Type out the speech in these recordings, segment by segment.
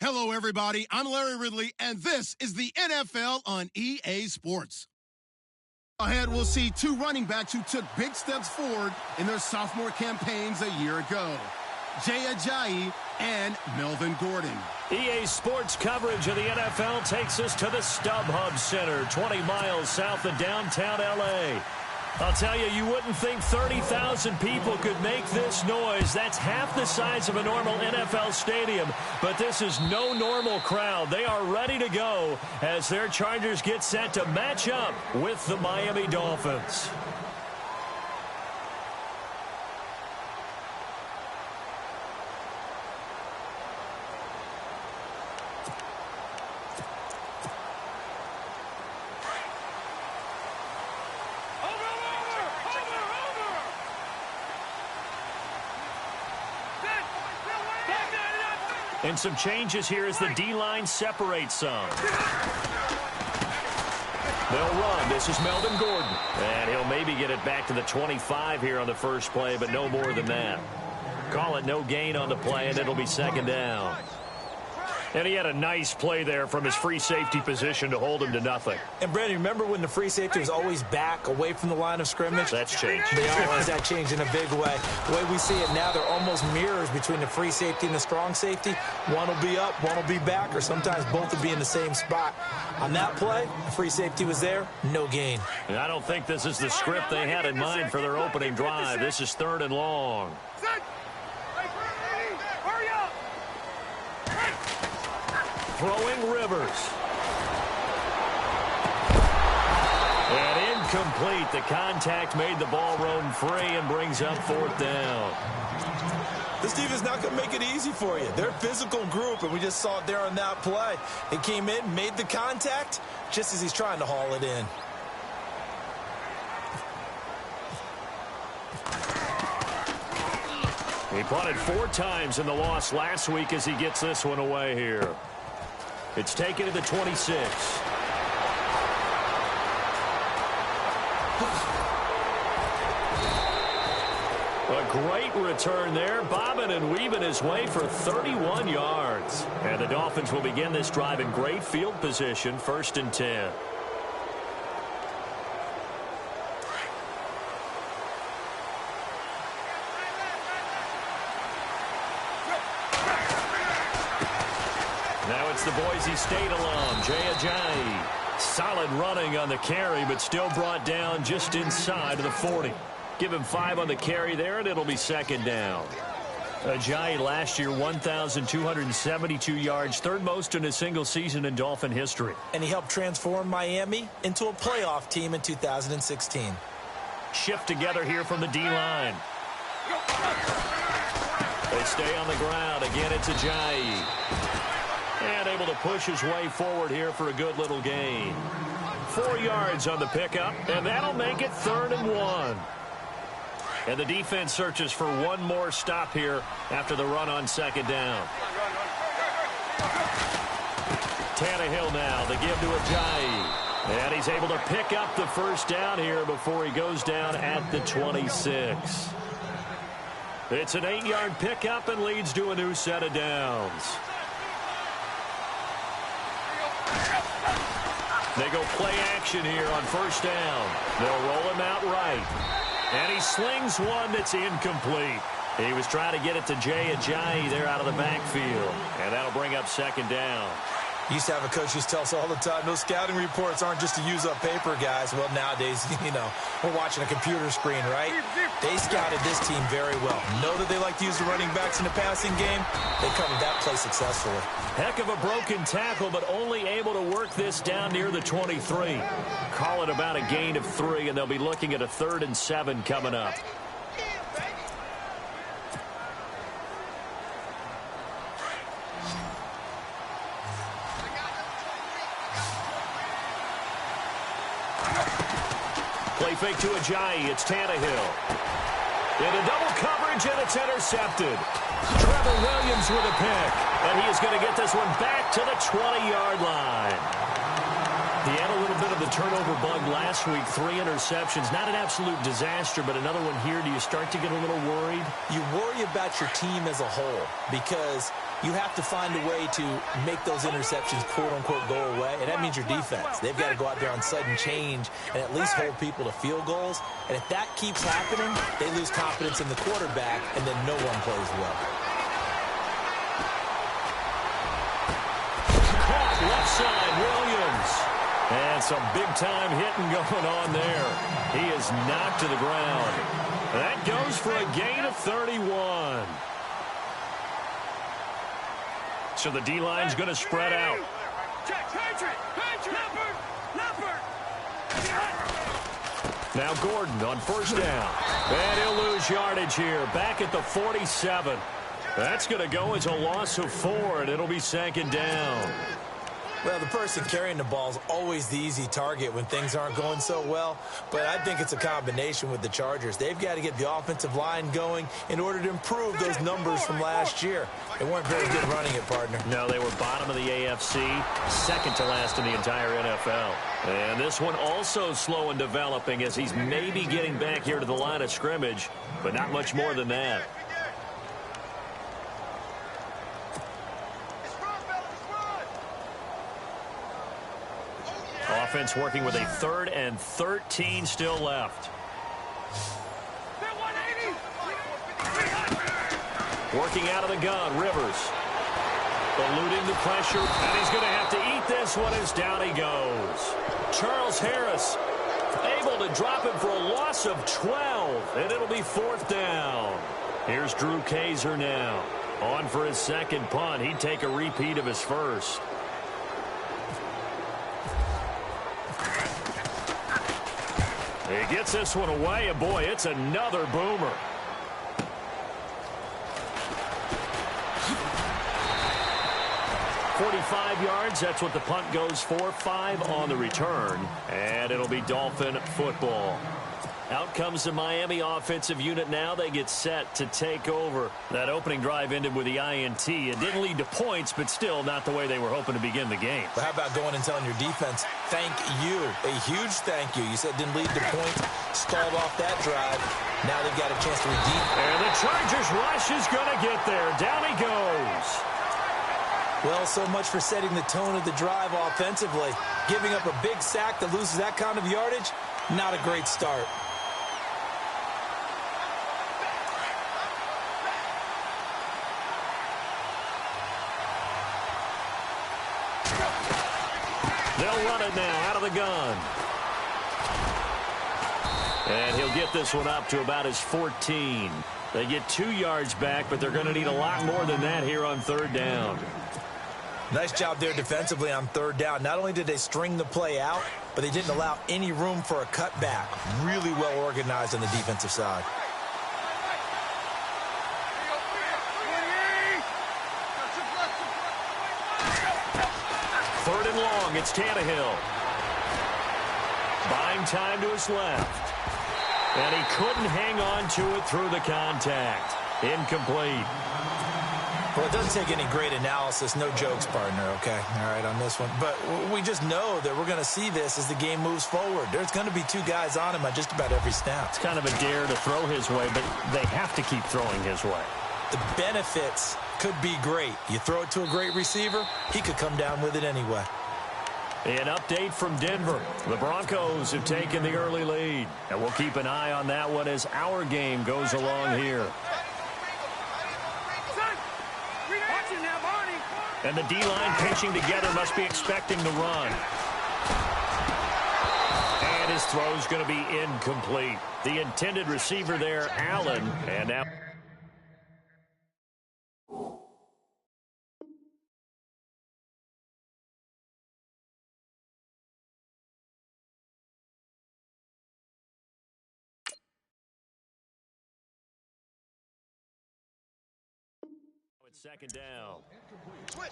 Hello, everybody. I'm Larry Ridley, and this is the NFL on EA Sports. Ahead, we'll see two running backs who took big steps forward in their sophomore campaigns a year ago. Jay Ajayi and Melvin Gordon. EA Sports coverage of the NFL takes us to the StubHub Center, 20 miles south of downtown L.A. I'll tell you, you wouldn't think 30,000 people could make this noise. That's half the size of a normal NFL stadium, but this is no normal crowd. They are ready to go as their Chargers get set to match up with the Miami Dolphins. And some changes here as the D-line separates some. They'll run. This is Melvin Gordon. And he'll maybe get it back to the 25 here on the first play, but no more than that. Call it no gain on the play, and it'll be second down. And he had a nice play there from his free safety position to hold him to nothing. And, Brandon, remember when the free safety was always back away from the line of scrimmage? That's changed. They always that changed in a big way. The way we see it now, they're almost mirrors between the free safety and the strong safety. One will be up, one will be back, or sometimes both will be in the same spot. On that play, the free safety was there, no gain. And I don't think this is the script they had in mind for their opening drive. This is 3rd and long. Throwing Rivers. And incomplete. The contact made the ball roam free and brings up 4th down. This team is not going to make it easy for you. They're a physical group, and we just saw it there on that play. They came in, made the contact, just as he's trying to haul it in. He punted 4 times in the loss last week as he gets this one away here. It's taken to the 26. A great return there, bobbing and weaving his way for 31 yards. And the Dolphins will begin this drive in great field position, 1st and 10. Now it's the Boise State alum, Jay Ajayi. Solid running on the carry, but still brought down just inside of the 40. Give him 5 on the carry there, and it'll be 2nd down. Ajayi last year, 1,272 yards, 3rd most in a single season in Dolphin history. And he helped transform Miami into a playoff team in 2016. Shift together here from the D-line. They stay on the ground. Again, it's Ajayi. And able to push his way forward here for a good little gain. 4 yards on the pickup, and that'll make it 3rd and 1. And the defense searches for one more stop here after the run on 2nd down. Tannehill now, the give to Ajayi. And he's able to pick up the 1st down here before he goes down at the 26. It's an 8-yard pickup and leads to a new set of downs. They go play action here on 1st down. They'll roll him out right. And he slings one that's incomplete. He was trying to get it to Jay Ajayi there out of the backfield. And that'll bring up 2nd down. Used to have a coach used to tell us all the time, those scouting reports aren't just to use up paper, guys. Well, nowadays, we're watching a computer screen, right? They scouted this team very well. Know that they like to use the running backs in the passing game. They covered that play successfully. Heck of a broken tackle, but only able to work this down near the 23. Call it about a gain of 3, and they'll be looking at a 3rd and 7 coming up. Play fake to Ajayi. It's Tannehill. Into double coverage, and it's intercepted. Trevor Williams with a pick. And he is going to get this one back to the 20-yard line. He had a little bit of the turnover bug last week, 3 interceptions. Not an absolute disaster, but another one here. Do you start to get a little worried? You worry about your team as a whole because you have to find a way to make those interceptions, quote-unquote, go away, and that means your defense. They've got to go out there on sudden change and at least hold people to field goals, and if that keeps happening, they lose confidence in the quarterback, and then no one plays well. Caught left side, Williams. And some big-time hitting going on there. He is knocked to the ground. That goes for a gain of 31. So the D-line's going to spread out. Now Gordon on first down. And he'll lose yardage here. Back at the 47. That's going to go as a loss of 4, and it'll be second down. Well, the person carrying the ball is always the easy target when things aren't going so well, but I think it's a combination with the Chargers. They've got to get the offensive line going in order to improve those numbers from last year. They weren't very good running it, partner. No, they were bottom of the AFC, second to last in the entire NFL. And this one also slow in developing as he's maybe getting back here to the line of scrimmage, but not much more than that. Offense working with a 3rd and 13 still left. Working out of the gun, Rivers. Eluding the pressure, and he's going to have to eat this one as down he goes. Charles Harris able to drop him for a loss of 12, and it'll be 4th down. Here's Drew Kaiser now. On for his second punt. He'd take a repeat of his first. He gets this one away, and boy, it's another boomer. .45 yards, that's what the punt goes for. 5 on the return, and it'll be Dolphin football. Out comes the Miami offensive unit now. They get set to take over. That opening drive ended with the INT. It didn't lead to points, but still not the way they were hoping to begin the game. But how about going and telling your defense, thank you, a huge thank you. You said it didn't lead to points, stalled off that drive. Now they've got a chance to redeem. And the Chargers rush is going to get there. Down he goes. Well, so much for setting the tone of the drive offensively. Giving up a big sack that loses that kind of yardage, not a great start. They'll run it now out of the gun. And he'll get this one up to about his 14. They get 2 yards back, but they're going to need a lot more than that here on 3rd down. Nice job there defensively on 3rd down. Not only did they string the play out, but they didn't allow any room for a cutback. Really well organized on the defensive side. Third and long, it's Tannehill. Buying time to his left. And he couldn't hang on to it through the contact. Incomplete. Well, it doesn't take any great analysis. No jokes, partner, okay? All right, on this one. But we just know that we're going to see this as the game moves forward. There's going to be 2 guys on him at just about every snap. It's kind of a dare to throw his way, but they have to keep throwing his way. The benefits could be great. You throw it to a great receiver, he could come down with it anyway. An update from Denver. The Broncos have taken the early lead. And we'll keep an eye on that one as our game goes along here. And the D-line pinching together, must be expecting the run. And his throw's going to be incomplete. The intended receiver there, Allen. And now... second down. Switch.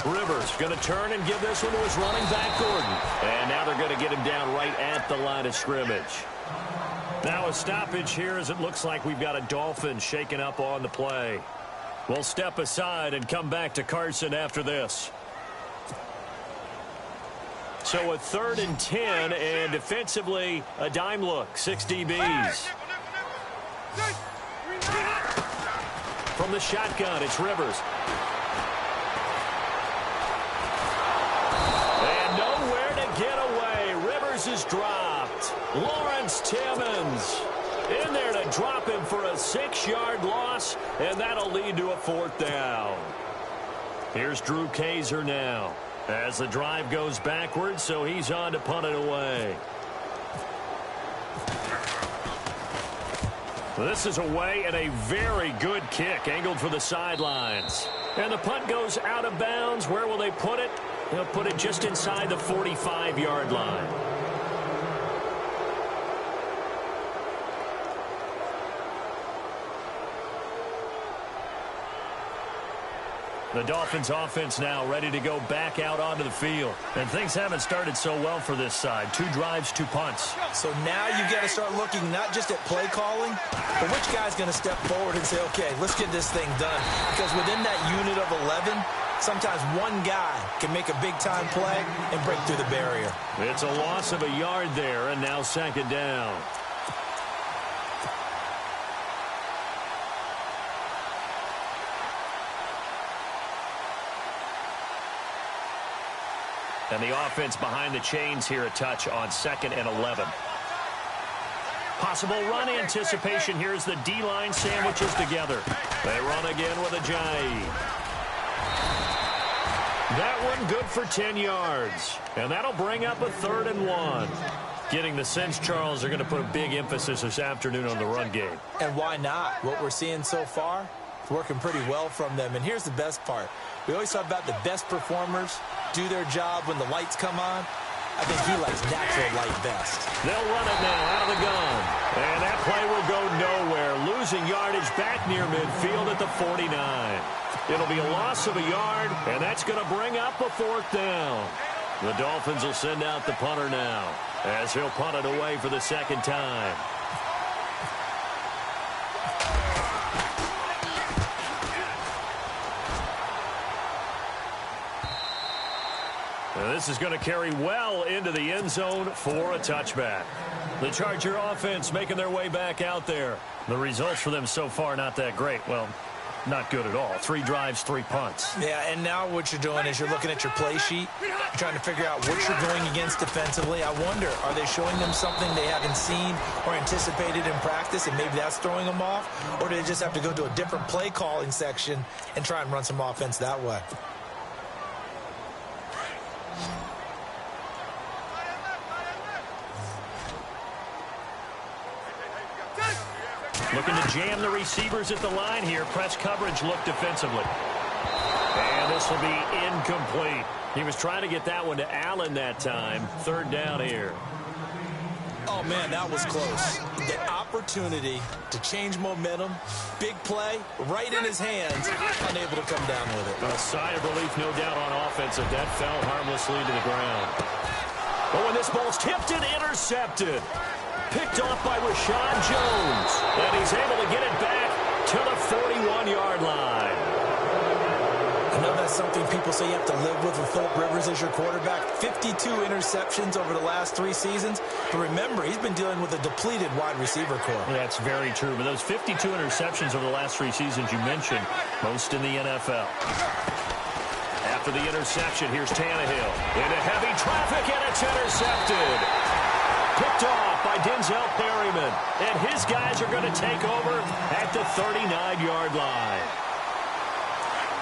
Rivers going to turn and give this one to his running back, Gordon. And now they're going to get him down right at the line of scrimmage. Now a stoppage here as it looks like we've got a Dolphin shaken up on the play. We'll step aside and come back to Carson after this. So a 3rd and 10, and defensively a dime look, 6 DBs. From the shotgun, it's Rivers. And nowhere to get away. Rivers is dropped. Lawrence Timmons in there to drop him for a 6-yard loss, and that'll lead to a 4th down. Here's Drew Kaiser now as the drive goes backwards, so he's on to punt it away. This is away, and a very good kick angled for the sidelines. And the punt goes out of bounds. Where will they put it? They'll put it just inside the 45-yard line. The Dolphins offense now ready to go back out onto the field. And things haven't started so well for this side. 2 drives, 2 punts. So now you got to start looking not just at play calling, but which guy's going to step forward and say, okay, let's get this thing done. Because within that unit of 11, sometimes one guy can make a big-time play and break through the barrier. It's a loss of a yard there, and now 2nd down. And the offense behind the chains here a touch on 2nd and 11. Possible run anticipation. Here's the D-line sandwiches together. They run again with Ajayi. That one good for 10 yards. And that'll bring up a 3rd and 1. Getting the sense, Charles, they're going to put a big emphasis this afternoon on the run game. And why not? What we're seeing so far, it's working pretty well from them. And here's the best part. We always talk about the best performers do their job when the lights come on. I think he likes natural light best. They'll run it now out of the gun. And that play will go nowhere. Losing yardage back near midfield at the 49. It'll be a loss of a yard, and that's going to bring up a 4th down. The Dolphins will send out the punter now as he'll punt it away for the 2nd time. This is going to carry well into the end zone for a touchback. The Charger offense making their way back out there. The results for them so far not that great. Well, not good at all. 3 drives, 3 punts. Yeah, and now what you're doing is you're looking at your play sheet. You're trying to figure out what you're going against defensively. I wonder, are they showing them something they haven't seen or anticipated in practice, and maybe that's throwing them off? Or do they just have to go to a different play calling section and try and run some offense that way? Looking to jam the receivers at the line here. Press coverage look defensively. And this will be incomplete. He was trying to get that one to Allen that time. 3rd down here. Oh, man, that was close. The opportunity to change momentum, big play, right in his hands, unable to come down with it. A sigh of relief, no doubt, on offense, if that fell harmlessly to the ground. But when this ball's tipped and intercepted, picked off by Rashawn Jones, and he's able to get it back to the 41-yard line. I know that's something people say you have to live with Phillip Rivers as your quarterback. 52 interceptions over the last 3 seasons. But remember, he's been dealing with a depleted wide receiver core. That's very true. But those 52 interceptions over the last 3 seasons you mentioned, most in the NFL. After the interception, here's Tannehill. Into heavy traffic, and it's intercepted. Picked off by Denzel Perryman. And his guys are going to take over at the 39-yard line.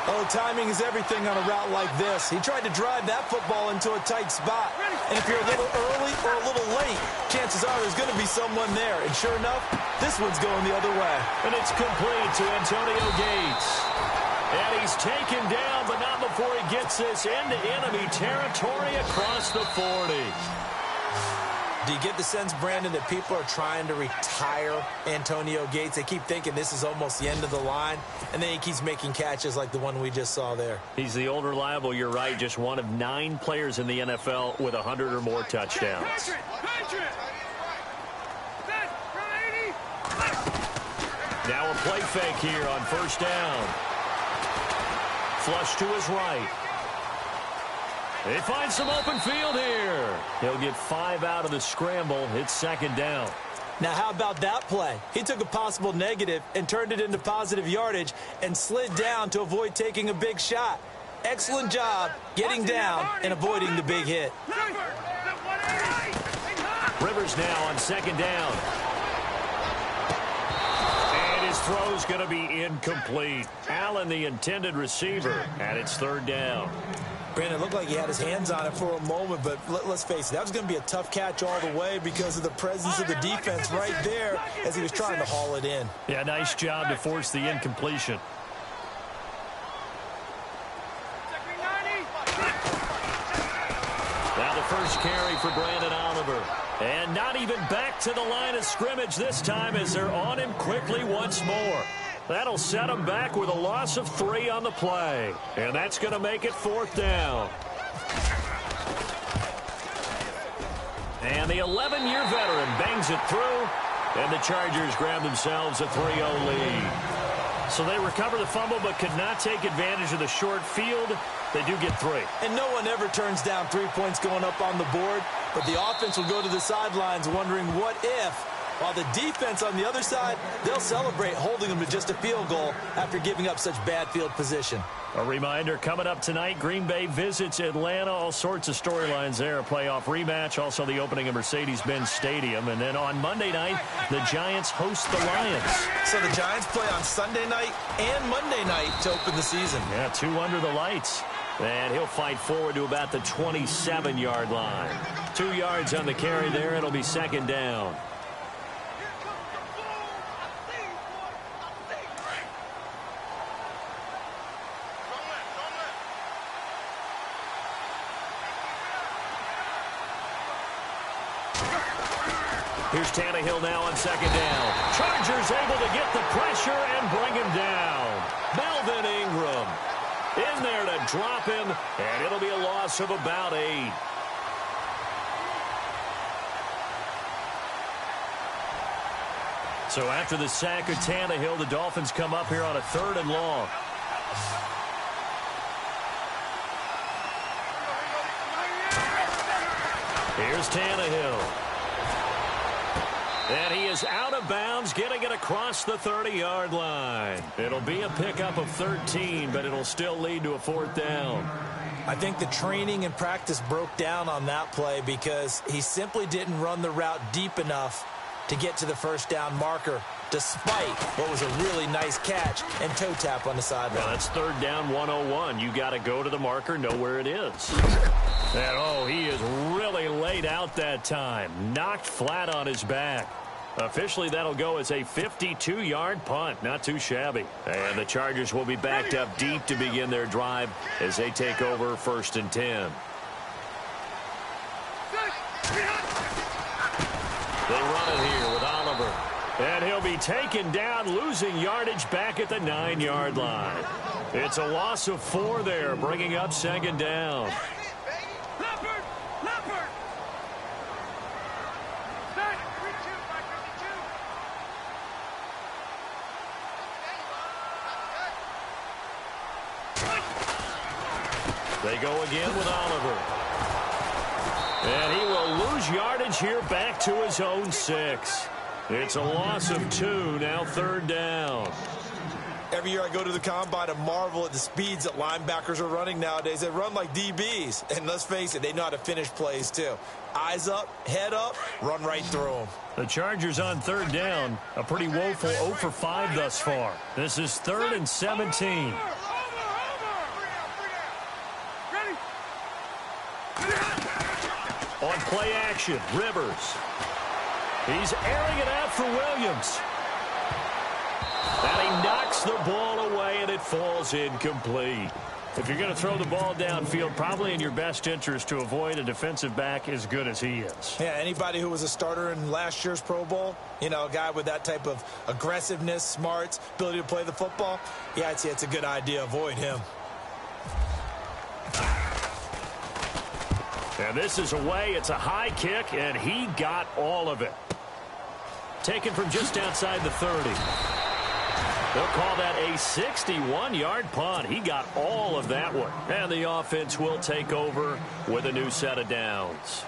Oh, timing is everything on a route like this. He tried to drive that football into a tight spot. And if you're a little early or a little late, chances are there's going to be someone there. And sure enough, this one's going the other way. And it's complete to Antonio Gates. And he's taken down, but not before he gets this into enemy territory across the 40. Do you get the sense, Brandon, that people are trying to retire Antonio Gates? They keep thinking this is almost the end of the line, and then he keeps making catches like the one we just saw there. He's the old reliable, you're right, just one of 9 players in the NFL with 100 or more touchdowns. Now a play fake here on first down. Flush to his right. They find some open field here. He'll get 5 out of the scramble. It's second down. Now, how about that play? He took a possible negative and turned it into positive yardage and slid down to avoid taking a big shot. Excellent job getting down and avoiding the big hit. Rivers now on second down. And his throw's going to be incomplete. Allen, the intended receiver, and it's third down. Brandon, it looked like he had his hands on it for a moment, but let's face it, that was going to be a tough catch all the way because of the presence of the defense right there as he was trying to haul it in. Yeah, nice job to force the incompletion. Now the first carry for Brandon Oliver. And not even back to the line of scrimmage this time as they're on him quickly once more. That'll set him back with a loss of 3 on the play. And that's going to make it fourth down. And the 11-year veteran bangs it through. And the Chargers grab themselves a 3-0 lead. So they recover the fumble but could not take advantage of the short field. They do get 3. And no one ever turns down 3 points going up on the board. But the offense will go to the sidelines wondering what if. While the defense on the other side, they'll celebrate holding them to just a field goal after giving up such bad field position. A reminder, coming up tonight, Green Bay visits Atlanta. All sorts of storylines there. A playoff rematch, also the opening of Mercedes-Benz Stadium. And then on Monday night, the Giants host the Lions. So the Giants play on Sunday night and Monday night to open the season. Yeah, 2 under the lights. And he'll fight forward to about the 27-yard line. 2 yards on the carry there. It'll be second down. Here's Tannehill now on second down. Chargers able to get the pressure and bring him down. Melvin Ingram in there to drop him, and it'll be a loss of about 8. So after the sack of Tannehill, the Dolphins come up here on a 3rd and long. Here's Tannehill. And he is out of bounds, getting it across the 30-yard line. It'll be a pickup of 13, but it'll still lead to a 4th down. I think the training and practice broke down on that play because he simply didn't run the route deep enough to get to the first down marker, despite what was a really nice catch and toe tap on the sideline. Well, that's 3rd down 101. You got to go to the marker, know where it is. And, oh, he is really laid out that time. Knocked flat on his back. Officially, that'll go as a 52-yard punt. Not too shabby. And the Chargers will be backed up deep to begin their drive as they take over 1st and 10. They run it here with Oliver. And he'll be taken down, losing yardage back at the 9-yard line. It's a loss of 4 there, bringing up second down. They go again with Oliver. And he will lose yardage here back to his own 6. It's a loss of 2, now 3rd down. Every year I go to the combine and marvel at the speeds that linebackers are running nowadays. They run like DBs. And let's face it, they know how to finish plays too. Eyes up, head up, run right through them. The Chargers on 3rd down. A pretty woeful 0 for 5 thus far. This is 3rd and 17. On play action, Rivers. He's airing it out for Williams. And he knocks the ball away, and it falls incomplete. If you're going to throw the ball downfield, probably in your best interest to avoid a defensive back as good as he is. Yeah, anybody who was a starter in last year's Pro Bowl, you know, a guy with that type of aggressiveness, smarts, ability to play the football, yeah, I'd say it's a good idea. Avoid him. And this is away. It's a high kick, and he got all of it. Taken from just outside the 30. They'll call that a 61-yard punt. He got all of that one. And the offense will take over with a new set of downs.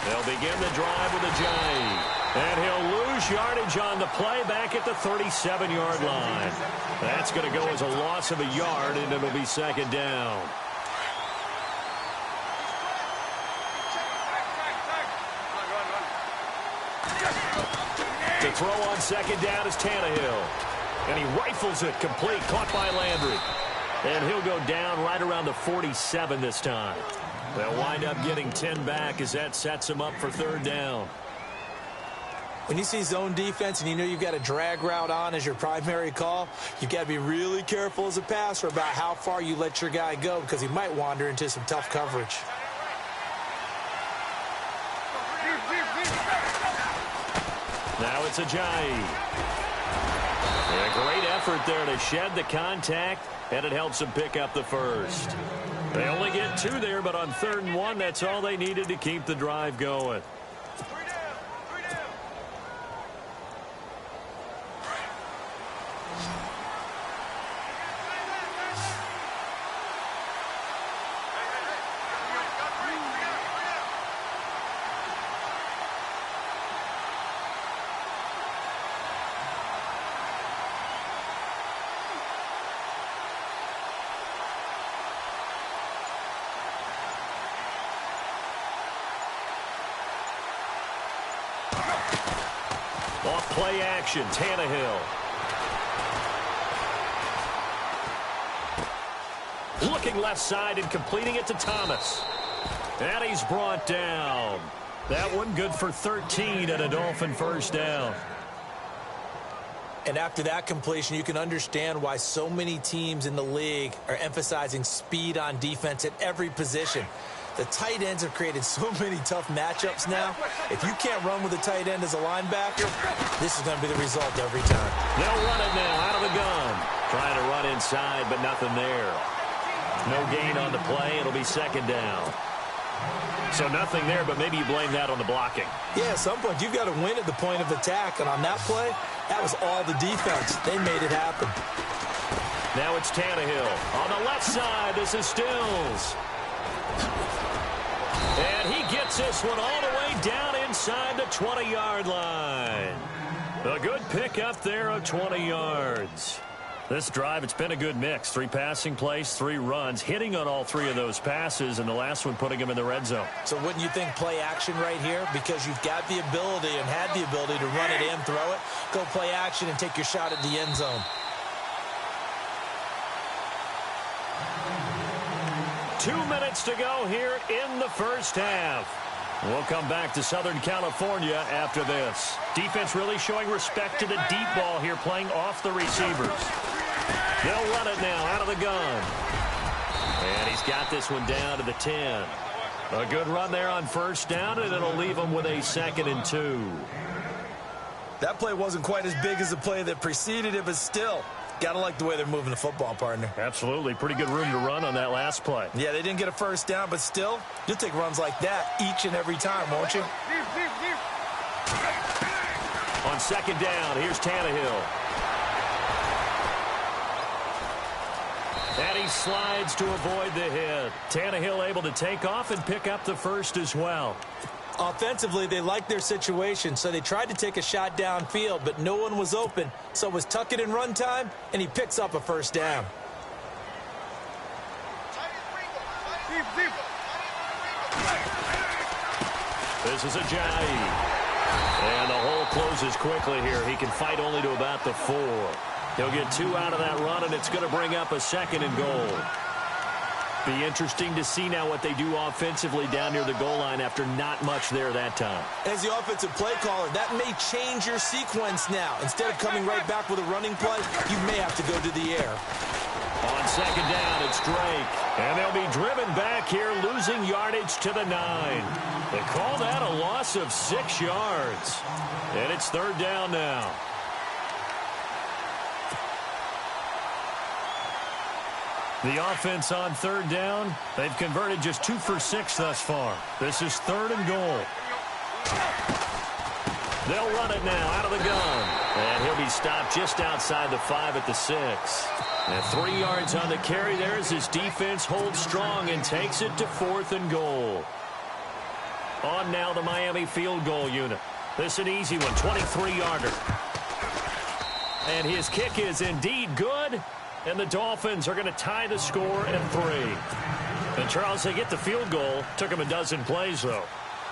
They'll begin the drive with a J. And he'll lose yardage on the play back at the 37-yard line. That's going to go as a loss of a yard, and it'll be second down. The throw on second down is Tannehill. And he rifles it complete, caught by Landry. And he'll go down right around the 47 this time. They'll wind up getting 10 back as that sets him up for third down. When you see zone defense and you know you've got a drag route on as your primary call, you've got to be really careful as a passer about how far you let your guy go because he might wander into some tough coverage. Now it's Ajayi. A great effort there to shed the contact, and it helps him pick up the first. They only get 2 there, but on 3rd and 1, that's all they needed to keep the drive going. Off play action, Tannehill. Looking left side and completing it to Thomas. And he's brought down. That one good for 13 and a Dolphin first down. And after that completion, you can understand why so many teams in the league are emphasizing speed on defense at every position. The tight ends have created so many tough matchups now. If you can't run with a tight end as a linebacker, this is going to be the result every time. They'll run it now out of the gun. Trying to run inside, but nothing there. No gain on the play. It'll be second down. So nothing there, but maybe you blame that on the blocking. Yeah, at some point, you've got to win at the point of attack. And on that play, that was all the defense. They made it happen. Now it's Tannehill. On the left side, this is Stills. And he gets this one all the way down inside the 20-yard line. A good pick up there of 20 yards. This drive, it's been a good mix. 3 passing plays, 3 runs, hitting on all 3 of those passes, and the last one putting him in the red zone. So wouldn't you think play action right here? Because you've got the ability and had the ability to run it in, throw it, go play action, and take your shot at the end zone. 2 minutes to go here in the first half. We'll come back to Southern California after this. Defense really showing respect to the deep ball here, playing off the receivers. They'll run it now out of the gun. And he's got this one down to the 10. A good run there on first down, and it'll leave him with a 2nd and 2. That play wasn't quite as big as the play that preceded it, but still, got to like the way they're moving the football, partner. Absolutely. Pretty good room to run on that last play. Yeah, they didn't get a first down, but still, you'll take runs like that each and every time, won't you? On second down, here's Tannehill. And he slides to avoid the hit. Tannehill able to take off and pick up the first as well. Offensively, they liked their situation, so they tried to take a shot downfield, but no one was open. So it was tuck it in run time, and he picks up a first down. This is Ajayi. And the hole closes quickly here. He can fight only to about the 4. He'll get 2 out of that run, and it's going to bring up a 2nd and goal. Be interesting to see now what they do offensively down near the goal line after not much there that time. As the offensive play caller, that may change your sequence now. Instead of coming right back with a running play, you may have to go to the air. On second down, it's Drake. And they'll be driven back here, losing yardage to the 9. They call that a loss of 6 yards. And it's third down now. The offense on third down, they've converted just 2 for 6 thus far. This is 3rd and goal. They'll run it now out of the gun. And he'll be stopped just outside the 5 at the 6. And 3 yards on the carry there as his defense holds strong and takes it to 4th and goal. On now the Miami field goal unit. This is an easy one, 23-yarder. And his kick is indeed good. And the Dolphins are going to tie the score at 3. And, Charles, they get the field goal. Took them a dozen plays, though.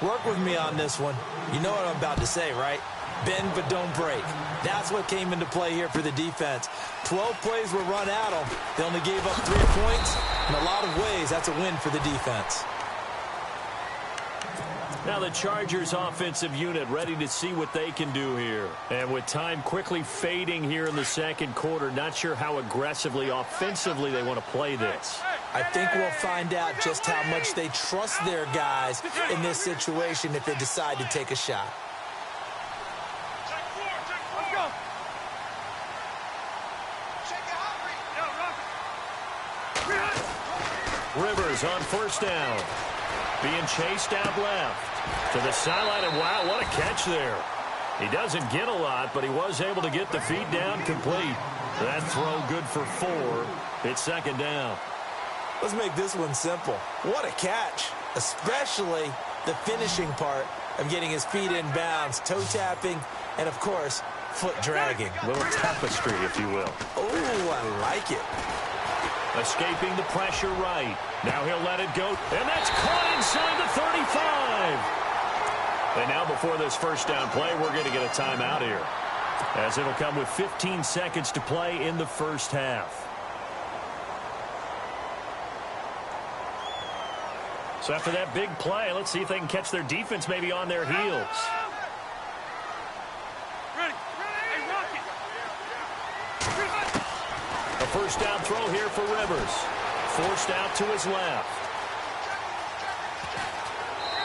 Work with me on this one. You know what I'm about to say, right? Bend but don't break. That's what came into play here for the defense. 12 plays were run at them. They only gave up 3 points. In a lot of ways, that's a win for the defense. Now the Chargers offensive unit ready to see what they can do here. And with time quickly fading here in the second quarter, not sure how aggressively, offensively they want to play this. I think we'll find out just how much they trust their guys in this situation if they decide to take a shot. Rivers on first down. Being chased out left. To the sideline, and wow, what a catch there. He doesn't get a lot, but he was able to get the feet down complete. That throw good for 4. It's 2nd down. Let's make this one simple. What a catch, especially the finishing part of getting his feet in bounds, toe tapping, and, of course, foot dragging. A little tapestry, if you will. Oh, I like it. Escaping the pressure right. Now he'll let it go. And that's caught inside the 35. And now before this first down play, we're going to get a timeout here. As it'll come with 15 seconds to play in the first half. So after that big play, let's see if they can catch their defense maybe on their heels. A first down throw here for Rivers. Forced out to his left.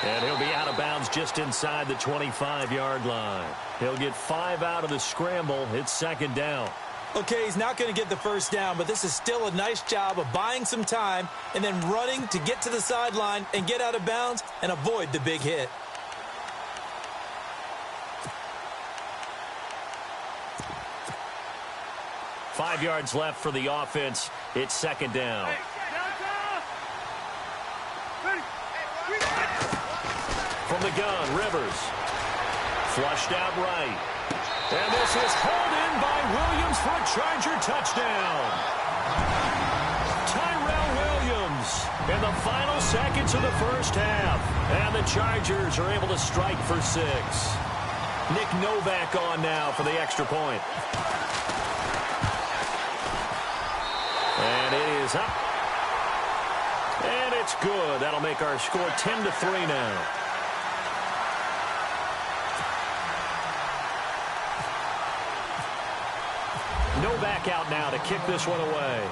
And he'll be out of bounds just inside the 25-yard line. He'll get 5 out of the scramble. It's 2nd down. Okay, he's not going to get the first down, but this is still a nice job of buying some time and then running to get to the sideline and get out of bounds and avoid the big hit. Five yards left for the offense. It's 2nd down. From the gun, Rivers. Flushed out right. And this is hauled in by Williams for a Charger touchdown. Tyrell Williams in the final seconds of the first half. And the Chargers are able to strike for 6. Nick Novak on now for the extra point. And it is up. And it's good. That'll make our score 10-3 now. Novak out now to kick this one away.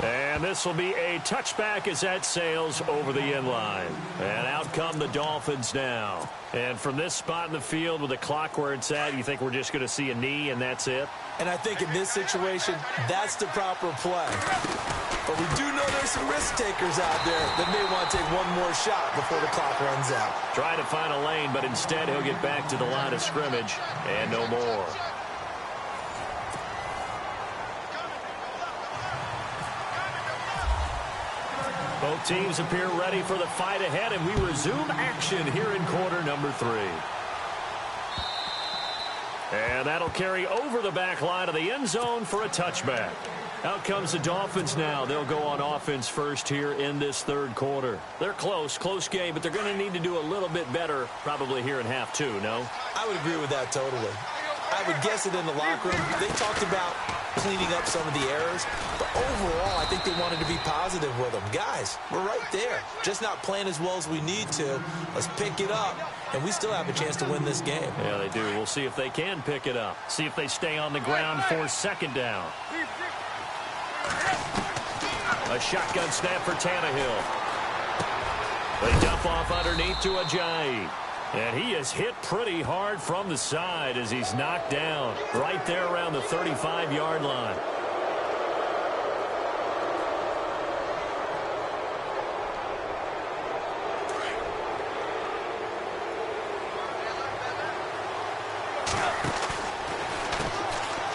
And this will be a touchback as that sails over the end line. And out come the Dolphins now. And from this spot in the field with the clock where it's at, you think we're just going to see a knee and that's it? And I think in this situation, that's the proper play. But we do know there's some risk takers out there that may want to take one more shot before the clock runs out. Trying to find a lane, but instead he'll get back to the line of scrimmage and no more. Both teams appear ready for the fight ahead, and we resume action here in quarter number 3. And that'll carry over the back line of the end zone for a touchback. Out comes the Dolphins now. They'll go on offense first here in this third quarter. They're close game, but they're going to need to do a little bit better probably here in half 2, no? I would agree with that totally. I would guess it in the locker room. They talked about cleaning up some of the errors, but overall, I think they wanted to be positive with them. Guys, we're right there. Just not playing as well as we need to. Let's pick it up, and we still have a chance to win this game. Yeah, they do. We'll see if they can pick it up. See if they stay on the ground for 2nd down. A shotgun snap for Tannehill. They dump off underneath to Ajayi. And he is hit pretty hard from the side as he's knocked down right there around the 35-yard line.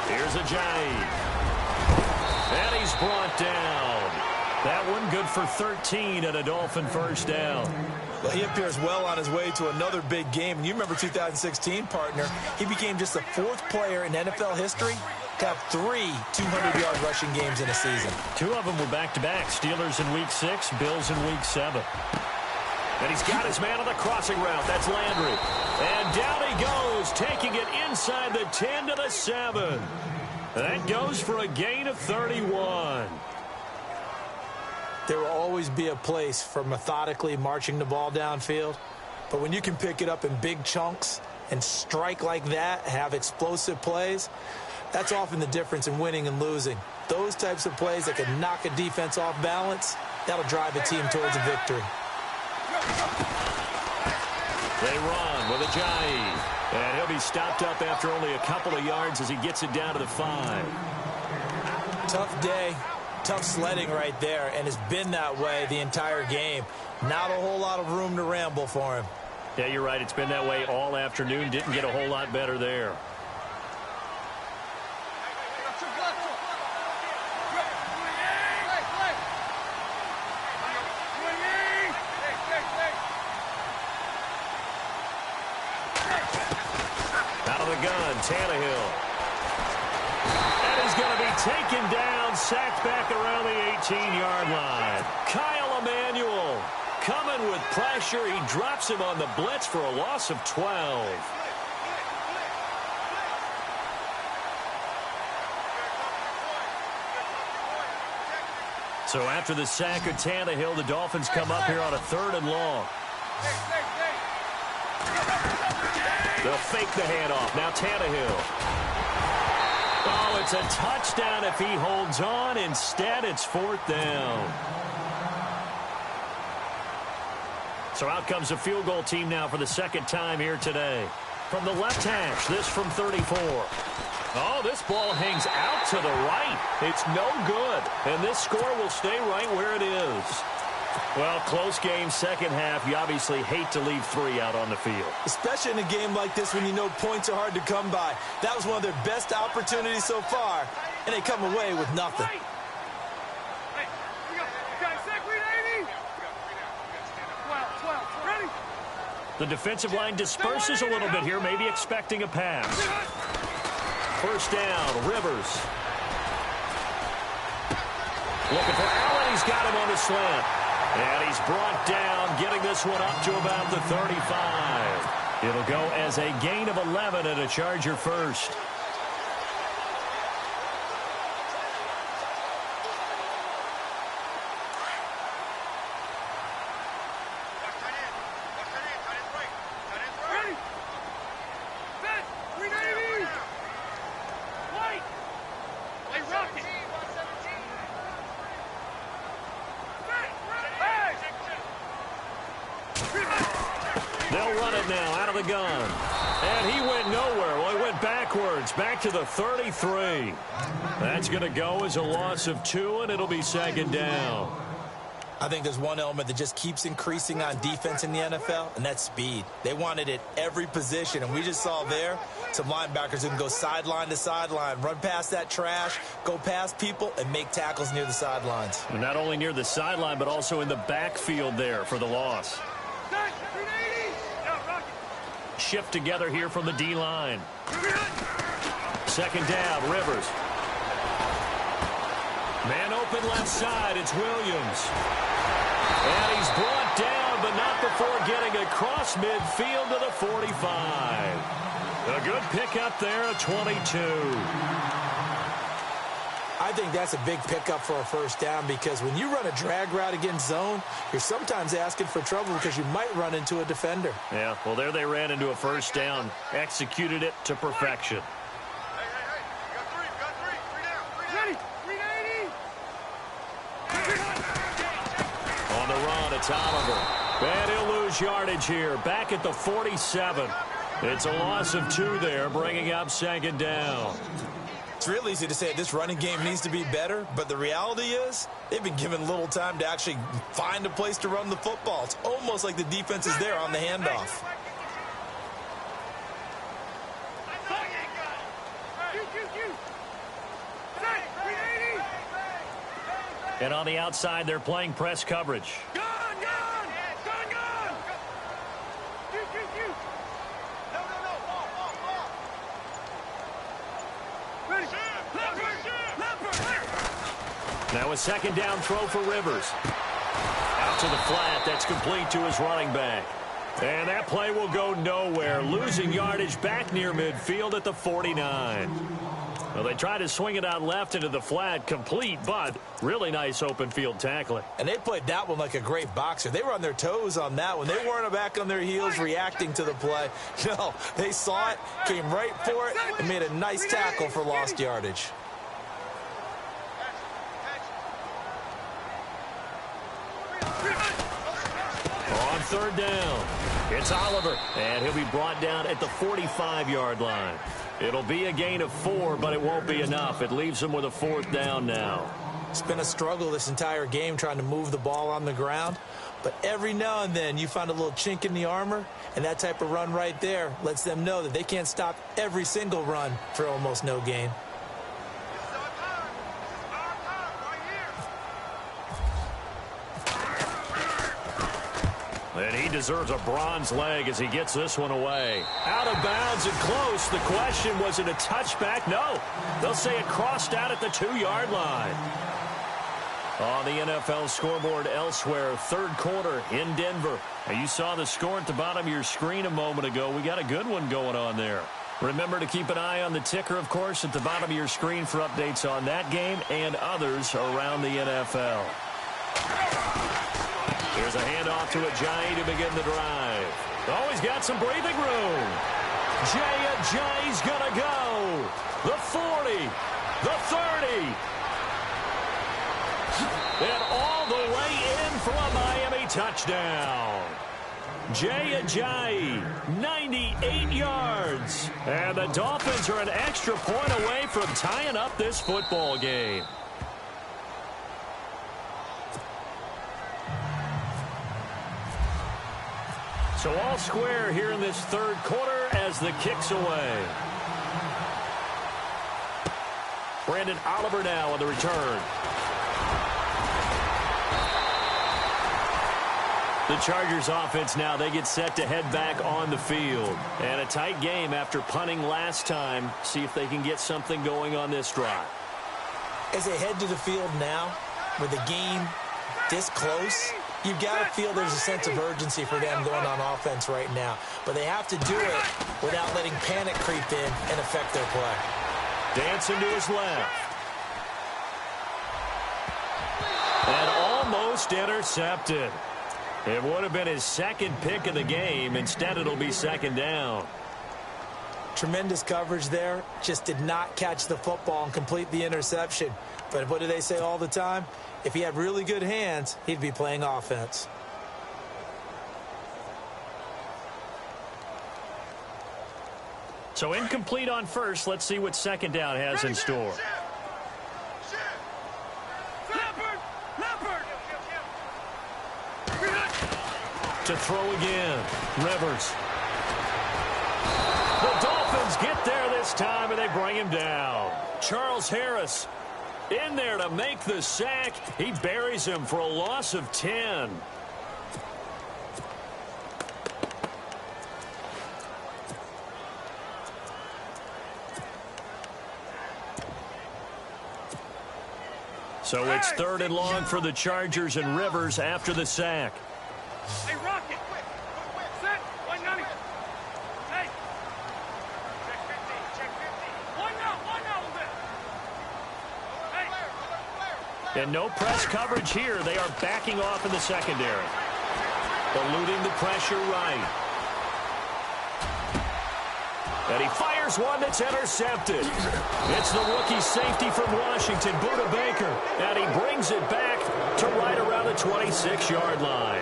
Here's Ajayi. And he's brought down. That one good for 13 and a Dolphin first down. Well, he appears well on his way to another big game. And you remember 2016, partner. He became just the 4th player in NFL history to have 3 200-yard rushing games in a season. 2 of them were back-to-back. Steelers in Week 6, Bills in Week 7. And he's got his man on the crossing route. That's Landry. And down he goes, taking it inside the 10 to the 7. That goes for a gain of 31. There will always be a place for methodically marching the ball downfield. But when you can pick it up in big chunks and strike like that, have explosive plays, that's often the difference in winning and losing. Those types of plays that can knock a defense off balance, that'll drive a team towards a victory. They run with Ajayi. And he'll be stopped up after only a couple of yards as he gets it down to the 5. Tough day. Tough sledding right there, and it's been that way the entire game. Not a whole lot of room to ramble for him. Yeah, you're right. It's been that way all afternoon. Didn't get a whole lot better there. Out of the gun, Tannehill. And he's going to be taken down, sacked back around the 18-yard line. Kyle Emanuel coming with pressure. He drops him on the blitz for a loss of 12. So after the sack of Tannehill, the Dolphins come up here on a 3rd and long. They'll fake the handoff. Now Tannehill. Oh, it's a touchdown if he holds on. Instead, it's 4th down. So out comes a field goal team now for the 2nd time here today. From the left hash, this from 34. Oh, this ball hangs out to the right. It's no good. And this score will stay right where it is. Well, close game, second half. You obviously hate to leave 3 out on the field. Especially in a game like this when you know points are hard to come by. That was one of their best opportunities so far, and they come away with nothing. The defensive line disperses a little bit here, maybe expecting a pass. First down, Rivers. Looking for Allen. He's got him on the slant. And he's brought down, getting this one up to about the 35. It'll go as a gain of 11 and a Charger first. They'll run it now out of the gun. And he went nowhere. Well, he went backwards, back to the 33. That's going to go as a loss of 2, and it'll be second down. I think there's one element that just keeps increasing on defense in the NFL, and that's speed. They want it at every position, and we just saw there some linebackers who can go sideline to sideline, run past that trash, go past people, and make tackles near the sidelines. And not only near the sideline, but also in the backfield there for the loss. Shift together here from the D-line. Second down, Rivers. Man open left side, it's Williams. And he's brought down, but not before getting across midfield to the 45. A good pickup there at 22. I think that's a big pickup for a first down because when you run a drag route against zone, you're sometimes asking for trouble because you might run into a defender. Yeah, well, there they ran into a first down. Executed it to perfection. On the run, it's Oliver. And he'll lose yardage here, back at the 47. It's a loss of 2 there, bringing up second down. It's real easy to say this running game needs to be better, but the reality is they've been given little time to actually find a place to run the football. It's almost like the defense is there on the handoff. And on the outside, they're playing press coverage. Now a second down throw for Rivers. Out to the flat. That's complete to his running back. And that play will go nowhere. Losing yardage back near midfield at the 49. Well, they tried to swing it out left into the flat, complete, but really nice open field tackling. And they played that one like a great boxer. They were on their toes on that one. They weren't back on their heels reacting to the play. No, they saw it, came right for it, and made a nice tackle for lost yardage. On third down, it's Oliver, and he'll be brought down at the 45-yard line. It'll be a gain of 4, but it won't be enough. It leaves them with a 4th down now. It's been a struggle this entire game trying to move the ball on the ground, but every now and then you find a little chink in the armor, and that type of run right there lets them know that they can't stop every single run for almost no gain. And he deserves a bronze leg as he gets this one away. Out of bounds and close. The question, was it a touchback? No. They'll say it crossed out at the 2-yard line. On the NFL scoreboard elsewhere, third quarter in Denver. Now, you saw the score at the bottom of your screen a moment ago. We got a good one going on there. Remember to keep an eye on the ticker, of course, at the bottom of your screen for updates on that game and others around the NFL. Here's a handoff to Ajayi to begin the drive. Oh, he's got some breathing room. Ajayi's going to go. The 40, the 30. And all the way in for a Miami touchdown. Ajayi, 98 yards. And the Dolphins are an extra point away from tying up this football game. So all square here in this third quarter as the kick's away. Brandon Oliver now on the return. The Chargers offense now, they get set to head back on the field. And a tight game after punting last time. See if they can get something going on this drive. As they head to the field now, with the game this close, you've got to feel there's a sense of urgency for them going on offense right now. But they have to do it without letting panic creep in and affect their play. Dancing to his left. And almost intercepted. It would have been his second pick of the game. Instead, it'll be second down. Tremendous coverage there. Just did not catch the football and complete the interception. But what do they say all the time? If he had really good hands, he'd be playing offense. So incomplete on first. Let's see what second down has in store. To throw again. Rivers. The Dolphins get there this time, and they bring him down. Charles Harris in there to make the sack. He buries him for a loss of 10. So it's third and long for the Chargers, and Rivers after the sack. Hey, Rocket! Quick! Set! 190! Hey! Check 50! Check 50! One now! Hey! And no press coverage here. They are backing off in the secondary. Eluding the pressure right. And he fires one that's intercepted. It's the rookie safety from Washington, Budda Baker. And he brings it back to right around the 26-yard line.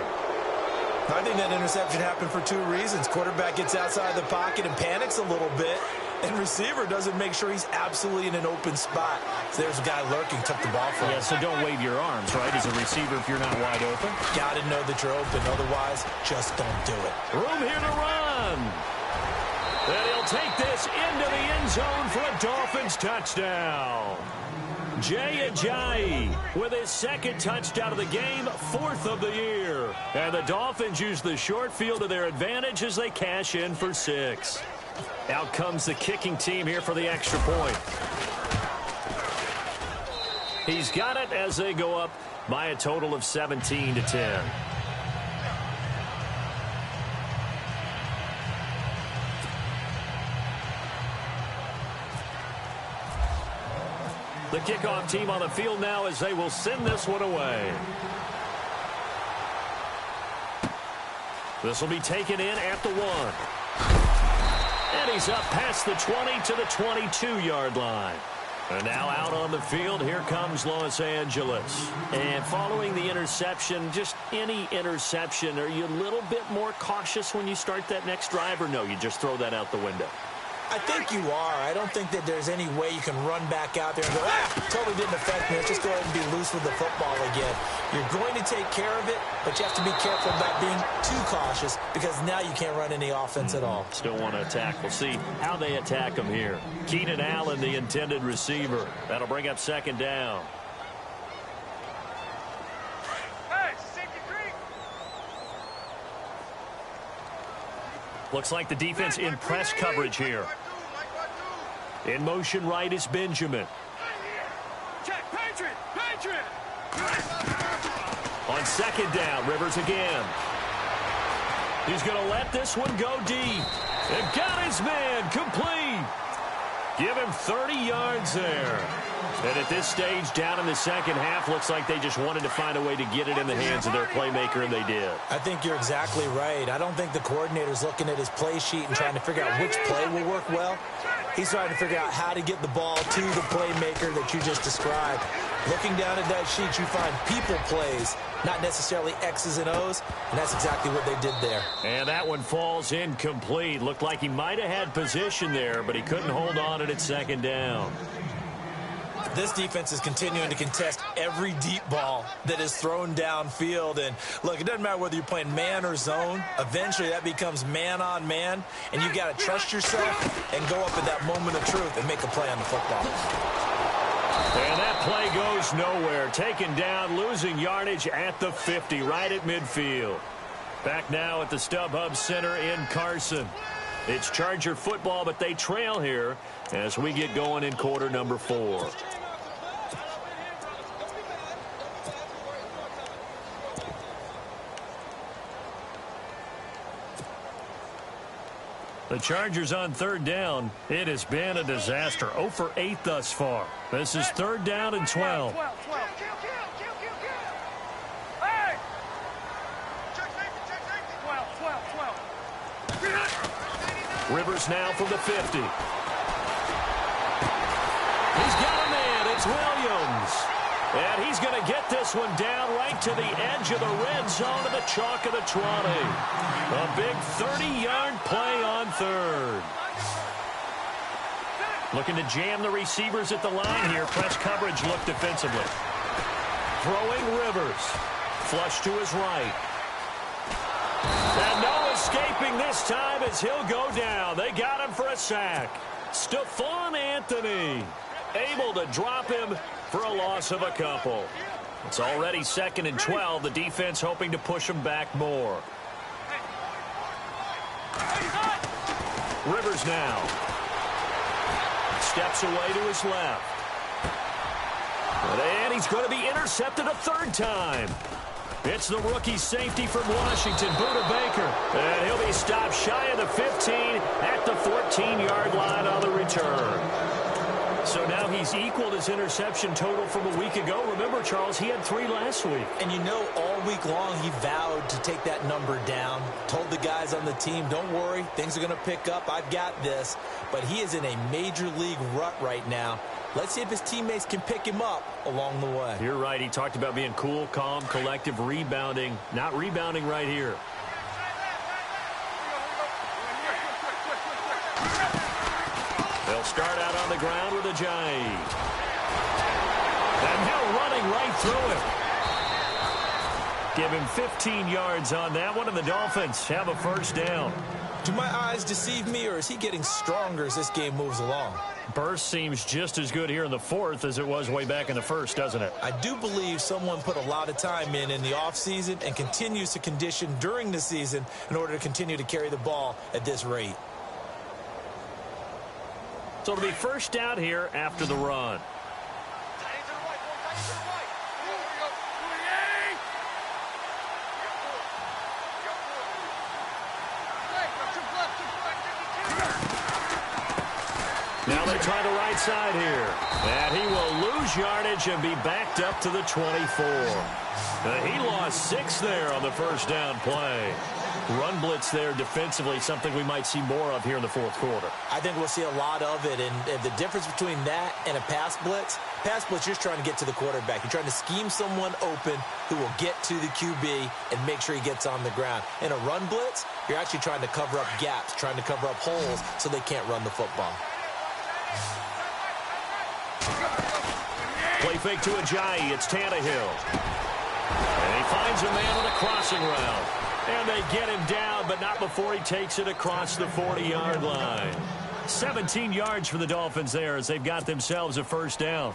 I think that interception happened for two reasons. Quarterback gets outside the pocket and panics a little bit, and receiver doesn't make sure he's absolutely in an open spot. So there's a guy lurking, took the ball from him. Yeah, so don't wave your arms, right, as a receiver if you're not wide open. Got to know that you're open. Otherwise, just don't do it. Room here to run. And he'll take this into the end zone for a Dolphins touchdown. Jay Ajayi with his second touchdown of the game, fourth of the year. And the Dolphins use the short field to their advantage as they cash in for 6. Out comes the kicking team here for the extra point. He's got it as they go up by a total of 17-10. The kickoff team on the field now as they will send this one away. This will be taken in at the 1. And he's up past the 20 to the 22-yard line. And now out on the field, here comes Los Angeles. And following the interception, just any interception, are you a little bit more cautious when you start that next drive, or no, you just throw that out the window? I think you are. I don't think that there's any way you can run back out there and go, totally didn't affect me. Let's just go ahead and be loose with the football again. You're going to take care of it, but you have to be careful about being too cautious because now you can't run any offense at all. Still want to attack. We'll see how they attack him here. Keenan Allen, the intended receiver. That'll bring up second down. Looks like the defense in press coverage here. In motion right is Benjamin. Check, Patriot! Patriot! On second down, Rivers again. He's going to let this one go deep. And got his man complete. Give him 30 yards there. And at this stage, down in the second half, looks like they just wanted to find a way to get it in the hands of their playmaker, and they did. I think you're exactly right. I don't think the coordinator's looking at his play sheet and trying to figure out which play will work well. He's trying to figure out how to get the ball to the playmaker that you just described. Looking down at that sheet, you find people plays, not necessarily X's and O's, and that's exactly what they did there. And that one falls incomplete. Looked like he might have had position there, but he couldn't hold on at second down. This defense is continuing to contest every deep ball that is thrown downfield. And, look, it doesn't matter whether you're playing man or zone. Eventually, that becomes man-on-man, and you got to trust yourself and go up at that moment of truth and make a play on the football. And that play goes nowhere. Taken down, losing yardage at the 50, right at midfield. Back now at the StubHub Center in Carson. It's Charger football, but they trail here as we get going in quarter number 4. The Chargers on third down. It has been a disaster. 0 for 8 thus far. This is third down and 12. Hey! Rivers now from the 50. He's got a man. It's Williams. And he's going to get this one down right to the edge of the red zone of the chalk of the 20. A big 30-yard play on third. Looking to jam the receivers at the line here. Press coverage look defensively. Throwing Rivers. Flush to his right. And no escaping this time as he'll go down. They got him for a sack. Stephon Anthony able to drop him for a loss of a couple. It's already second and 12. The defense hoping to push him back more. Rivers now. Steps away to his left. And he's going to be intercepted a third time. It's the rookie safety from Washington, Buda Baker. And he'll be stopped shy of the 15 at the 14-yard line on the return. So now he's equaled his interception total from a week ago. Remember, Charles, he had 3 last week. And you know, all week long he vowed to take that number down. Told the guys on the team, don't worry, things are going to pick up. I've got this. But he is in a major league rut right now. Let's see if his teammates can pick him up along the way. You're right. He talked about being cool, calm, collective, rebounding. Not rebounding right here. They'll start out on the ground with Ajayi. And now running right through it. Give him 15 yards on that one, and the Dolphins have a first down. Do my eyes deceive me, or is he getting stronger as this game moves along? Burst seems just as good here in the fourth as it was way back in the first, doesn't it? I do believe someone put a lot of time in the offseason and continues to condition during the season in order to continue to carry the ball at this rate. So it'll be first down here after the run. Now they try the right side here. And he will lose yardage and be backed up to the 24. He lost 6 there on the first down play. Run blitz there defensively, something we might see more of here in the fourth quarter. I think we'll see a lot of it. And the difference between that and a pass blitz, you're just trying to get to the quarterback. You're trying to scheme someone open who will get to the QB and make sure he gets on the ground. In a run blitz, you're actually trying to cover up gaps, trying to cover up holes so they can't run the football. Play fake to Ajayi. It's Tannehill. And he finds a man on a crossing route. And they get him down, but not before he takes it across the 40-yard line. 17 yards for the Dolphins there as they've got themselves a first down.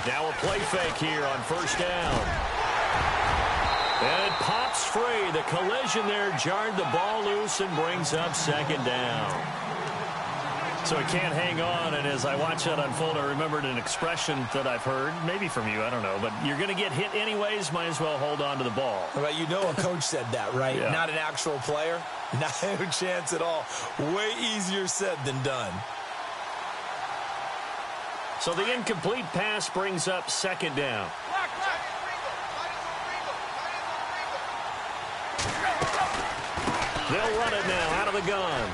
Now a play fake here on first down. And it pops free. The collision there jarred the ball loose and brings up second down. So he can't hang on, and as I watch that unfold, I remembered an expression that I've heard, maybe from you, I don't know, but you're going to get hit anyways, might as well hold on to the ball. Right, you know a coach said that, right? Yeah. Not an actual player. Not a chance at all. Way easier said than done. So the incomplete pass brings up second down. They'll run it now out of the gun.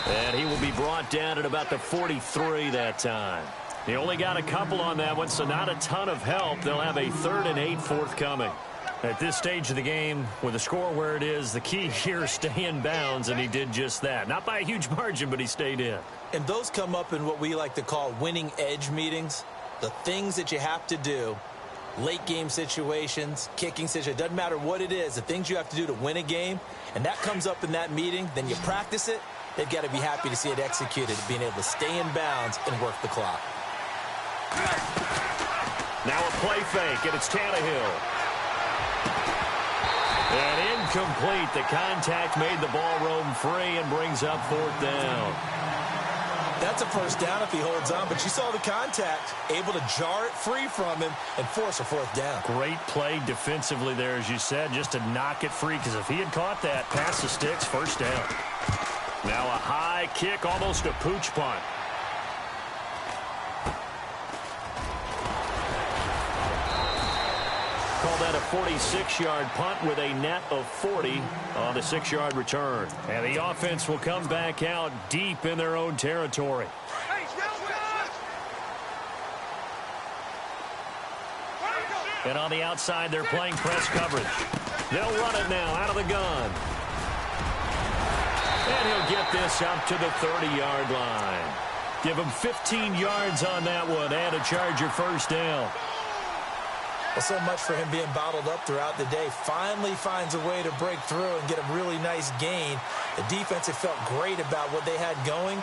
And he will be brought down at about the 43 that time. He only got a couple on that one, so not a ton of help. They'll have a 3rd and 8 forthcoming. At this stage of the game, with the score where it is, the key here is stay in bounds, and he did just that. Not by a huge margin, but he stayed in. And those come up in what we like to call winning edge meetings. The things that you have to do, late game situations, kicking situations, doesn't matter what it is, the things you have to do to win a game, and that comes up in that meeting, then you practice it. They've got to be happy to see it executed, being able to stay in bounds and work the clock. Now a play fake, and it's Tannehill. And incomplete. The contact made the ball roam free and brings up 4th down. That's a first down if he holds on, but you saw the contact, able to jar it free from him and force a 4th down. Great play defensively there, as you said, just to knock it free, because if he had caught that, past the sticks, first down. Now a high kick, almost a pooch punt. Call that a 46-yard punt with a net of 40 on the 6-yard return. And the offense will come back out deep in their own territory. And on the outside, they're playing press coverage. They'll run it now out of the gun. And he'll get this up to the 30-yard line. Give him 15 yards on that one and a Charger first down. Well, so much for him being bottled up throughout the day. Finally finds a way to break through and get a really nice gain. The defense had felt great about what they had going.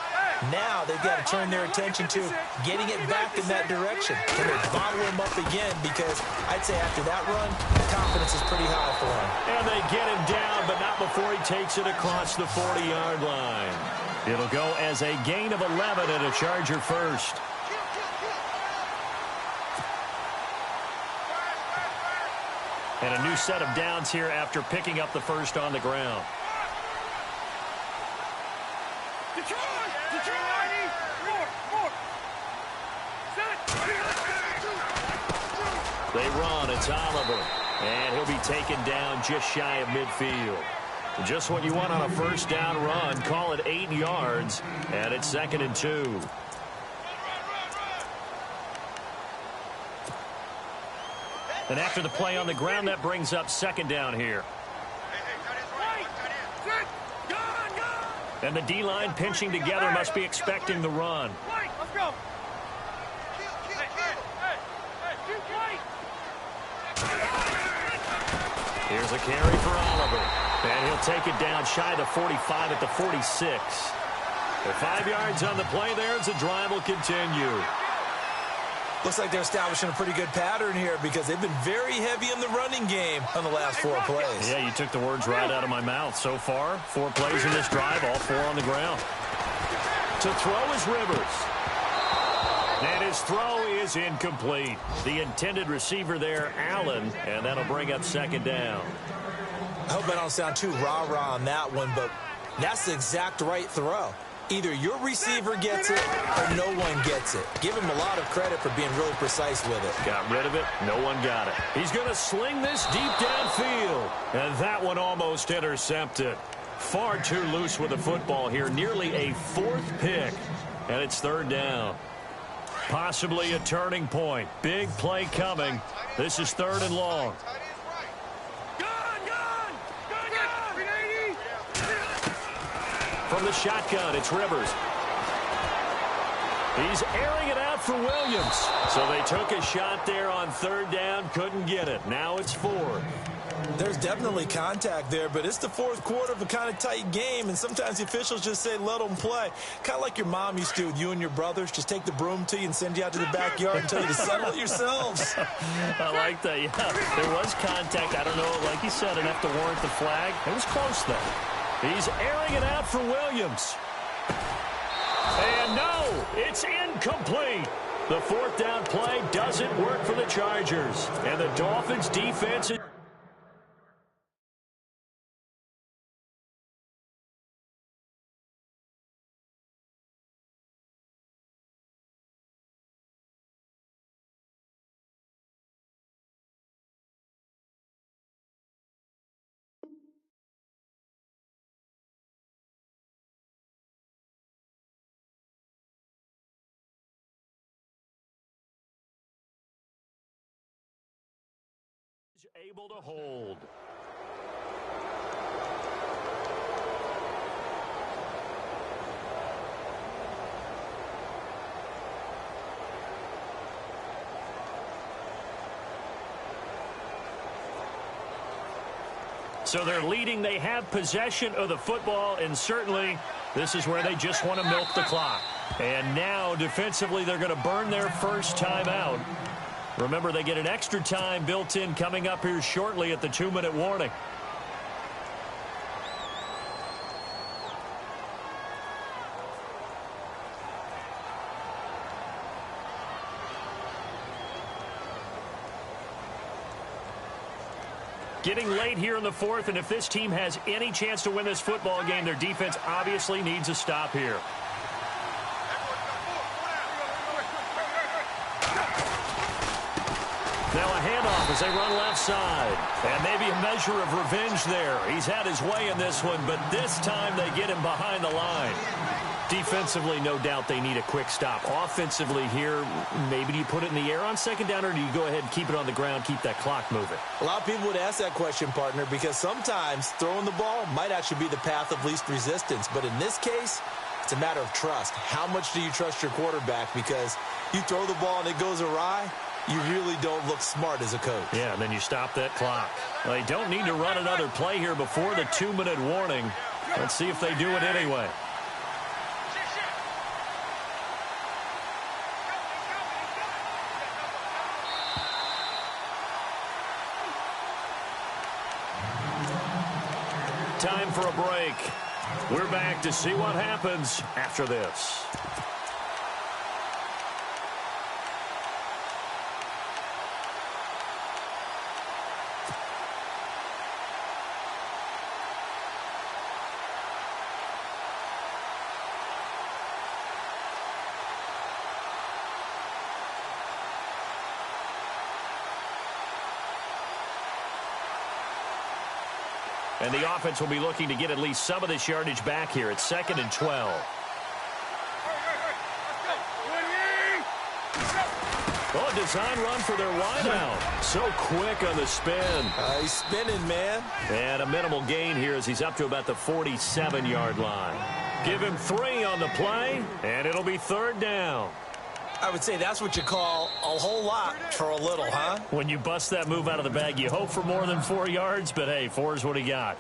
Now they've got to turn their attention to getting it back in that direction. Can they bottle him up again? Because I'd say after that run, confidence is pretty high for him. And they get him down, but not before he takes it across the 40-yard line. It'll go as a gain of 11 and a Charger first. And a new set of downs here after picking up the first on the ground. Detroit! 90! 4! 7! They run. It's Oliver. And he'll be taken down just shy of midfield. Just what you want on a first down run. Call it 8 yards. And it's 2nd and 2. And after the play on the ground, that brings up 2nd down here. And the D-line pinching together must be expecting the run. Let's go. Here's a carry for Oliver. And he'll take it down shy of the 45 at the 46. The 5 yards on the play there as the drive will continue. Looks like they're establishing a pretty good pattern here because they've been very heavy in the running game on the last 4 plays. Yeah, you took the words right out of my mouth. So far, 4 plays in this drive, all 4 on the ground. To throw is Rivers. And his throw is incomplete. The intended receiver there, Allen, and that'll bring up 2nd down. I hope I don't sound too rah-rah on that one, but that's the exact right throw. Either your receiver gets it or no one gets it. Give him a lot of credit for being really precise with it. Got rid of it. No one got it. He's going to sling this deep downfield. And that one almost intercepted. Far too loose with the football here. Nearly a 4th pick. And it's 3rd down. Possibly a turning point. Big play coming. This is 3rd and long. From the shotgun, it's Rivers. He's airing it out for Williams. So they took a shot there on 3rd down, couldn't get it. Now it's 4th. There's definitely contact there, but it's the 4th quarter of a kind of tight game, and sometimes the officials just say, let them play. Kind of like your mom used to with you and your brothers. Just take the broom to you and send you out to the backyard and tell you to settle it yourselves. I like that, yeah. There was contact. I don't know, like you said, enough to warrant the flag. It was close, though. He's airing it out for Williams. And no, it's incomplete. The 4th down play doesn't work for the Chargers. And the Dolphins defense is able to hold. So they're leading. They have possession of the football, and certainly this is where they just want to milk the clock. And now defensively they're going to burn their first time out. Remember, they get an extra time built in coming up here shortly at the 2-minute warning. Getting late here in the 4th, and if this team has any chance to win this football game, their defense obviously needs a stop here. Now a handoff as they run left side. And maybe a measure of revenge there. He's had his way in this one, but this time they get him behind the line. Defensively, no doubt they need a quick stop. Offensively here, maybe do you put it in the air on 2nd down, or do you go ahead and keep it on the ground, keep that clock moving? A lot of people would ask that question, partner, because sometimes throwing the ball might actually be the path of least resistance. But in this case, it's a matter of trust. How much do you trust your quarterback? Because you throw the ball and it goes awry, you really don't look smart as a coach. Yeah, and then you stop that clock. Well, they don't need to run another play here before the 2-minute warning. Let's see if they do it anyway. Time for a break. We're back to see what happens after this. And the offense will be looking to get at least some of this yardage back here. It's 2nd and 12. Oh, a design run for their wideout. So quick on the spin. He's spinning, man. And a minimal gain here as he's up to about the 47-yard line. Give him 3 on the play, and it'll be 3rd down. I would say that's what you call a whole lot for a little, huh? When you bust that move out of the bag, you hope for more than 4 yards, but hey, 4 is what he got.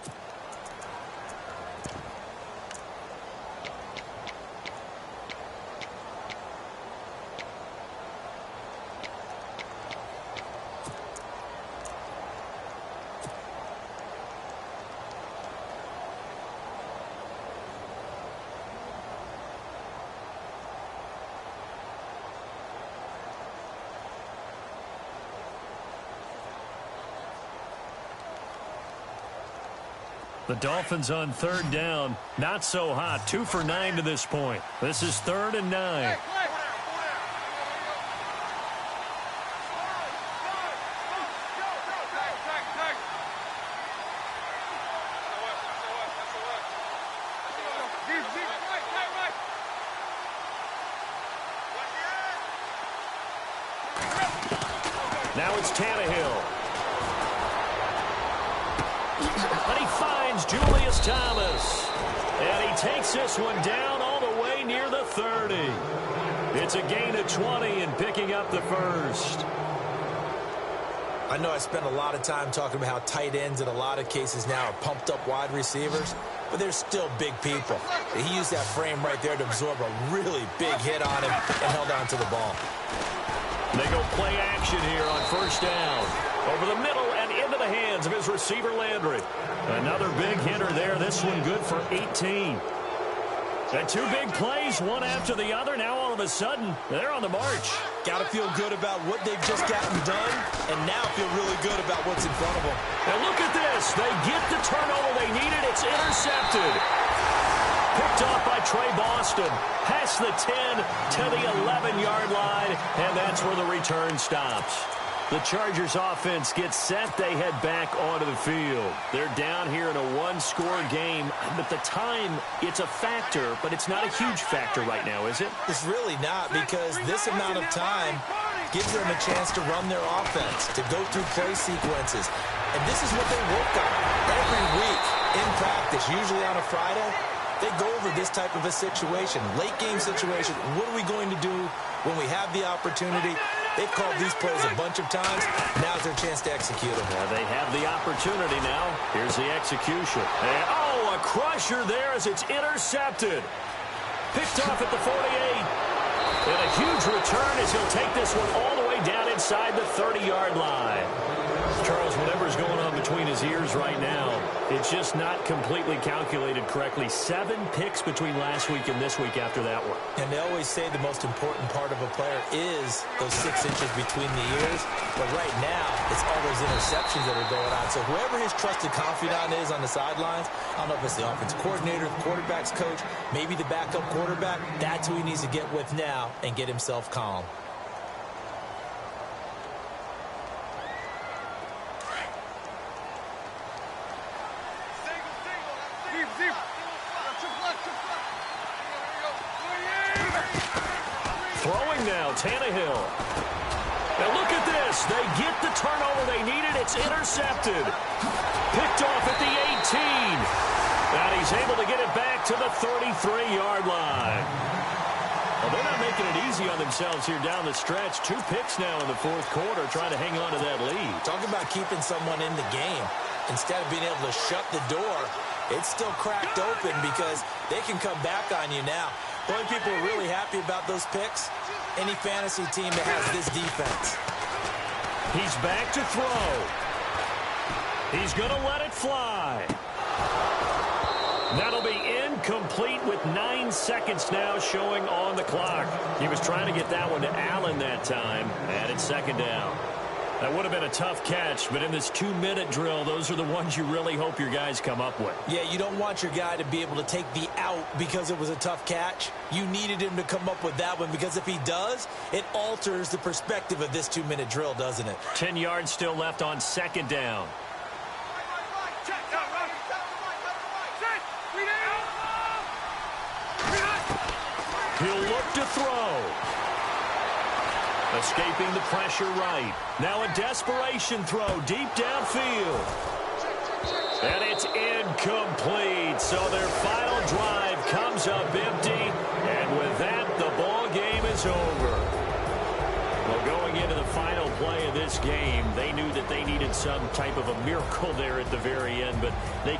The Dolphins on 3rd down. Not so hot. 2 for 9 to this point. This is 3rd and 9. Now it's Tannehill. And he finds Julius Thomas. And he takes this one down all the way near the 30. It's a gain of 20 and picking up the first. I know I spent a lot of time talking about how tight ends in a lot of cases now are pumped up wide receivers, but they're still big people. He used that frame right there to absorb a really big hit on him and held on to the ball. They go play action here on 1st down. Over the middle and into the hands of his receiver, Landry. Another big hitter there. This one good for 18. And 2 big plays, one after the other. Now all of a sudden, they're on the march. Got to feel good about what they've just gotten done, and now feel really good about what's in front of them. And look at this. They get the turnover they needed. It's intercepted. Picked off by Trey Boston. Past the 10 to the 11-yard line, and that's where the return stops. The Chargers offense gets set. They head back onto the field. They're down here in a 1-score game. But the time, it's a factor, but it's not a huge factor right now, is it? It's really not, because this amount of time gives them a chance to run their offense, to go through play sequences. And this is what they work on every week in practice, usually on a Friday. They go over this type of a situation, late-game situation. What are we going to do when we have the opportunity? They've called these plays a bunch of times. Now's their chance to execute them. Yeah, they have the opportunity now. Here's the execution. And, oh, a crusher there as it's intercepted. Picked off at the 48. And a huge return as he'll take this one all the way down inside the 30-yard line. Charles, whatever's going on between his ears right now, it's just not completely calculated correctly. 7 picks between last week and this week after that one. And they always say the most important part of a player is those 6 inches between the ears. But right now, it's all those interceptions that are going on. So whoever his trusted confidant is on the sidelines, I don't know if it's the offensive coordinator, the quarterback's coach, maybe the backup quarterback, that's who he needs to get with now and get himself calm. Throwing now, Tannehill. Now look at this. They get the turnover they needed. It's intercepted. Picked off at the 18. And he's able to get it back to the 33-yard line. Well, they're not making it easy on themselves here down the stretch. 2 picks now in the 4th quarter, trying to hang on to that lead. Talk about keeping someone in the game. Instead of being able to shut the door, it's still cracked open because they can come back on you now. The only people who are really happy about those picks, any fantasy team that has this defense. He's back to throw. He's going to let it fly. That'll be incomplete with 9 seconds now showing on the clock. He was trying to get that one to Allen that time, and it's 2nd down. That would have been a tough catch, but in this 2-minute drill, those are the ones you really hope your guys come up with. Yeah, you don't want your guy to be able to take the out because it was a tough catch. You needed him to come up with that one because if he does, it alters the perspective of this 2-minute drill, doesn't it? 10 yards still left on 2nd down. He'll look to throw. Escaping the pressure right. Now a desperation throw deep downfield. And it's incomplete. So their final drive comes up empty. And with that, the ball game is over. Well, going into the final play of this game, they knew that they needed some type of a miracle there at the very end, but they